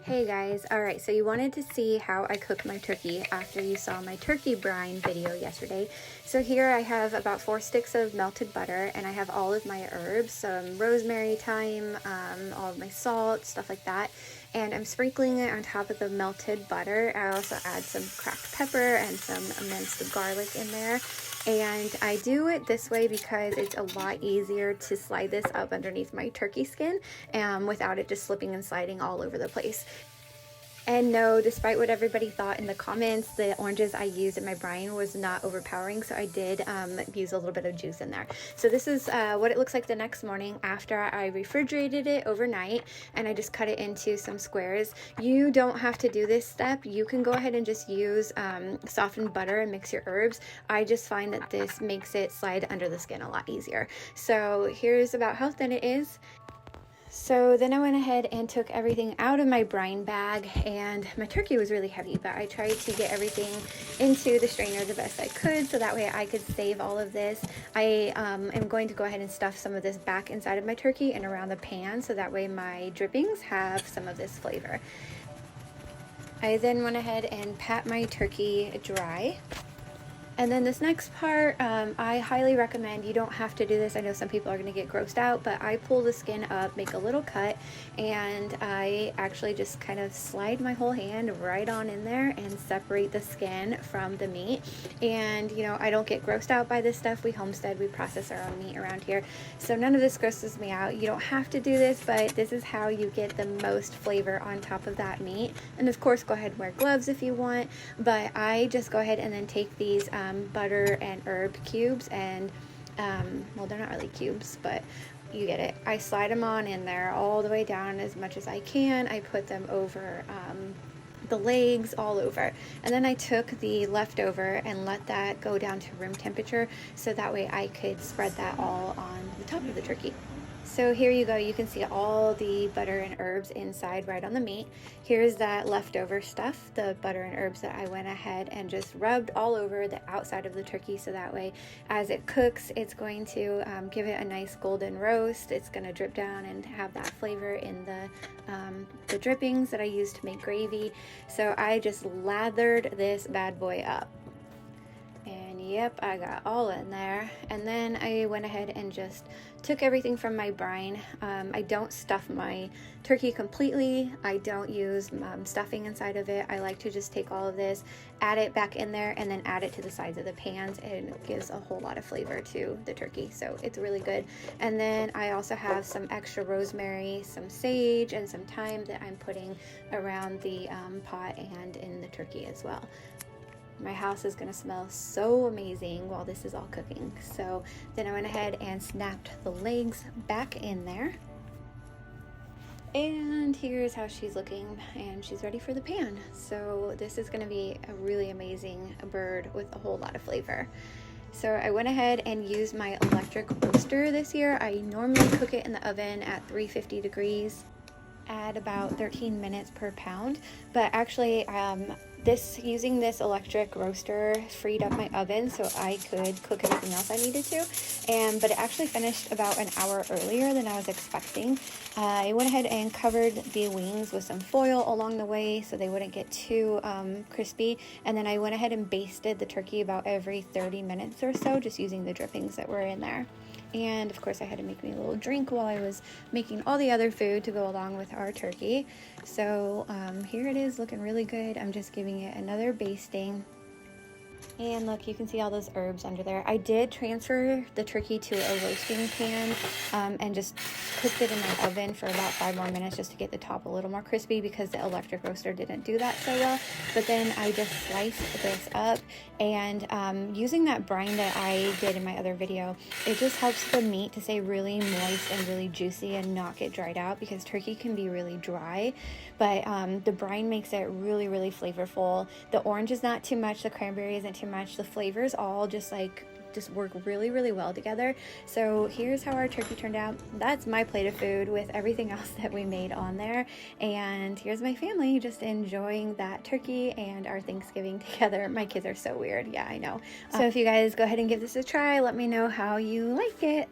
Hey guys, alright, so you wanted to see how I cook my turkey after you saw my turkey brine video yesterday. So here I have about 4 sticks of melted butter, and I have all of my herbs, some rosemary, thyme, all of my salt, stuff like that. And I'm sprinkling it on top of the melted butter. I also add some cracked pepper and some minced garlic in there. And I do it this way because it's a lot easier to slide this up underneath my turkey skin without it just slipping and sliding all over the place. And no, despite what everybody thought in the comments, the oranges I used in my brine was not overpowering, so I did use a little bit of juice in there. So this is what it looks like the next morning after I refrigerated it overnight, and I just cut it into some squares. You don't have to do this step. You can go ahead and just use softened butter and mix your herbs. I just find that this makes it slide under the skin a lot easier. So here's about how thin it is. So then I went ahead and took everything out of my brine bag, and my turkey was really heavy, but I tried to get everything into the strainer the best I could so that way I could save all of this. I am going to go ahead and stuff some of this back inside of my turkey and around the pan so that way my drippings have some of this flavor. I then went ahead and pat my turkey dry. And then this next part, I highly recommend, you don't have to do this. I know some people are going to get grossed out, but I pull the skin up, make a little cut, and I actually just kind of slide my whole hand right on in there and separate the skin from the meat. And, you know, I don't get grossed out by this stuff. We homestead, we process our own meat around here. So none of this grosses me out. You don't have to do this, but this is how you get the most flavor on top of that meat. And of course, go ahead and wear gloves if you want, but I just go ahead and then take these butter and herb cubes and well, they're not really cubes, but you get it. I slide them on in there all the way down as much as I can. I put them over the legs, all over, and then I took the leftover and let that go down to room temperature so that way I could spread that all on the top of the turkey. So here you go, you can see all the butter and herbs inside right on the meat. Here's that leftover stuff, the butter and herbs that I went ahead and just rubbed all over the outside of the turkey so that way as it cooks, it's going to give it a nice golden roast. It's going to drip down and have that flavor in the drippings that I used to make gravy. So I just lathered this bad boy up. And yep, I got all in there. And then I went ahead and just took everything from my brine. I don't stuff my turkey completely. I don't use stuffing inside of it. I like to just take all of this, add it back in there, and then add it to the sides of the pans, and it gives a whole lot of flavor to the turkey. So it's really good. And then I also have some extra rosemary, some sage, and some thyme that I'm putting around the pot and in the turkey as well. My house is going to smell so amazing while this is all cooking. So then I went ahead and snapped the legs back in there. And here's how she's looking, and she's ready for the pan. So this is going to be a really amazing bird with a whole lot of flavor. So I went ahead and used my electric roaster this year. I normally cook it in the oven at 350 degrees at about 13 minutes per pound, but actually using this electric roaster freed up my oven so I could cook everything else I needed to, but it actually finished about an hour earlier than I was expecting. I went ahead and covered the wings with some foil along the way so they wouldn't get too crispy, and then I went ahead and basted the turkey about every 30 minutes or so, just using the drippings that were in there. And of course I had to make me a little drink while I was making all the other food to go along with our turkey. So here it is, looking really good. I'm just giving it another basting. And look, you can see all those herbs under there. I did transfer the turkey to a roasting pan and just cooked it in my oven for about 5 more minutes just to get the top a little more crispy because the electric roaster didn't do that so well. But then I just sliced this up, and using that brine that I did in my other video, it just helps the meat to stay really moist and really juicy and not get dried out because turkey can be really dry. But the brine makes it really, really flavorful. The orange is not too much, the cranberry isn't too much. The flavors all just work really, really well together. So here's how our turkey turned out. That's my plate of food with everything else that we made on there. And here's my family just enjoying that turkey and our Thanksgiving together. My kids are so weird. Yeah, I know. So if you guys go ahead and give this a try, let me know how you like it.